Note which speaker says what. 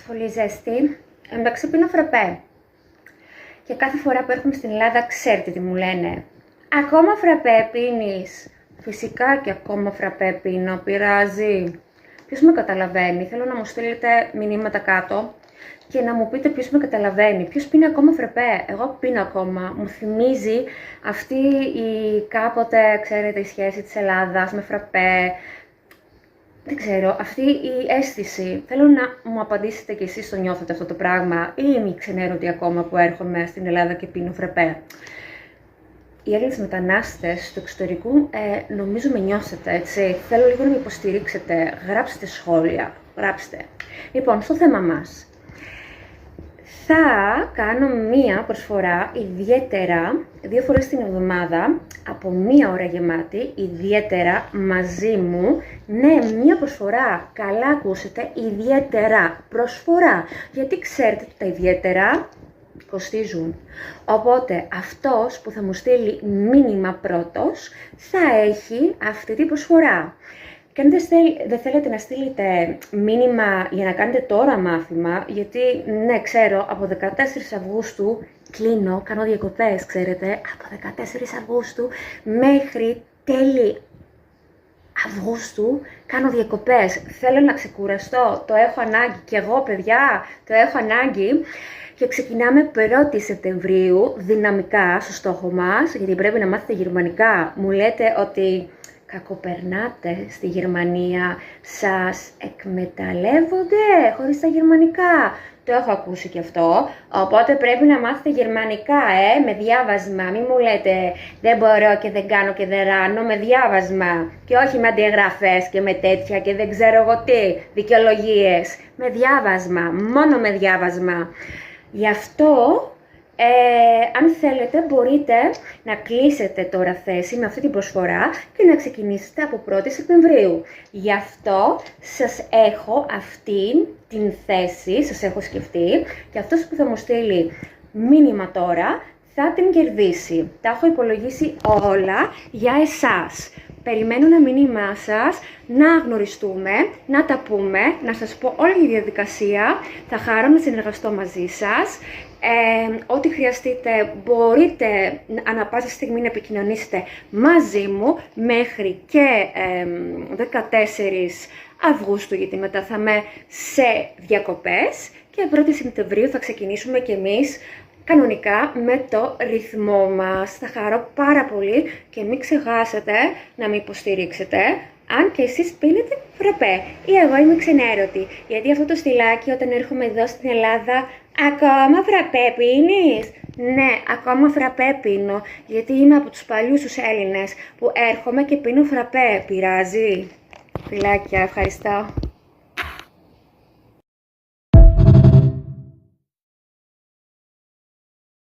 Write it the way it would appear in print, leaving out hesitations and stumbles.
Speaker 1: πολύ ζέστη. Εντάξει, πίνω φραπέ. Και κάθε φορά που έρχομαι στην Ελλάδα, ξέρετε τι μου λένε. Ακόμα φραπέ πίνεις? Φυσικά και ακόμα φραπέ πίνω, πειράζει. Ποιος με καταλαβαίνει? Θέλω να μου στείλετε μηνύματα κάτω και να μου πείτε ποιος με καταλαβαίνει. Ποιος πίνει ακόμα φραπέ? Εγώ πίνω ακόμα. Μου θυμίζει αυτή η κάποτε, ξέρετε, η σχέση της Ελλάδας με φραπέ. Δεν ξέρω, αυτή η αίσθηση. Θέλω να μου απαντήσετε κι εσείς το νιώθετε αυτό το πράγμα ή είμαι ξενέρωτη ακόμα που έρχομαι στην Ελλάδα και πίνω φραπέ. Οι Έλληνες μετανάστες του εξωτερικού νομίζω με νιώσετε, έτσι. Θέλω λίγο να με υποστηρίξετε. Γράψτε σχόλια. Γράψτε. Λοιπόν, στο θέμα μας. Θα κάνω μία προσφορά ιδιαίτερα 2 φορές την εβδομάδα, από 1 ώρα γεμάτη, ιδιαίτερα μαζί μου. Ναι, μία προσφορά, καλά ακούσετε, ιδιαίτερα προσφορά. Γιατί ξέρετε ότι τα ιδιαίτερα κοστίζουν. Οπότε αυτός που θα μου στείλει μήνυμα πρώτος θα έχει αυτή την προσφορά. Και αν δεν θέλετε να στείλετε μήνυμα για να κάνετε τώρα μάθημα, γιατί ναι, ξέρω, από 14 Αυγούστου κλείνω, κάνω διακοπές, ξέρετε, από 14 Αυγούστου μέχρι τέλη Αυγούστου κάνω διακοπές. Θέλω να ξεκουραστώ, το έχω ανάγκη και εγώ, παιδιά, το έχω ανάγκη. Και ξεκινάμε 1η Σεπτεμβρίου δυναμικά στο στόχο μας, γιατί πρέπει να μάθετε γερμανικά. Μου λέτε ότι κακοπερνάτε στη Γερμανία, σας εκμεταλλεύονται χωρίς τα γερμανικά. Το έχω ακούσει και αυτό, οπότε πρέπει να μάθετε γερμανικά, με διάβασμα. Μην μου λέτε δεν μπορώ και δεν κάνω και δεν ράνω, με διάβασμα. Και όχι με αντιγραφές και με τέτοια και δεν ξέρω εγώ τι, δικαιολογίες. Με διάβασμα, μόνο με διάβασμα. Γι' αυτό, αν θέλετε, μπορείτε να κλείσετε τώρα θέση με αυτή την προσφορά και να ξεκινήσετε από 1η Σεπτεμβρίου. Γι' αυτό σας έχω αυτή την θέση, σας έχω σκεφτεί και αυτός που θα μου στείλει μήνυμα τώρα θα την κερδίσει. Τα έχω υπολογίσει όλα για εσάς. Περιμένω ένα μήνυμά σας, να γνωριστούμε, να τα πούμε, να σας πω όλη τη διαδικασία. Θα χαρώ να συνεργαστώ μαζί σας. Ό,τι χρειαστείτε μπορείτε ανά πάσα στιγμή να επικοινωνήσετε μαζί μου μέχρι και 14 Αυγούστου, γιατί μετά θα είμαι σε διακοπές και 1η Σεπτεμβρίου θα ξεκινήσουμε κι εμείς κανονικά με το ρυθμό μας. Θα χαρώ πάρα πολύ και μην ξεχάσετε να με υποστηρίξετε, αν και εσείς πίνετε φραπέ ή εγώ είμαι ξενέρωτη. Γιατί αυτό το στυλάκι όταν έρχομαι εδώ στην Ελλάδα, ακόμα φραπέ πίνεις? Ναι, ακόμα φραπέ πίνω, γιατί είμαι από τους παλιούς τους Έλληνες που έρχομαι και πίνω φραπέ. Πειράζει? Φιλάκια, ευχαριστώ.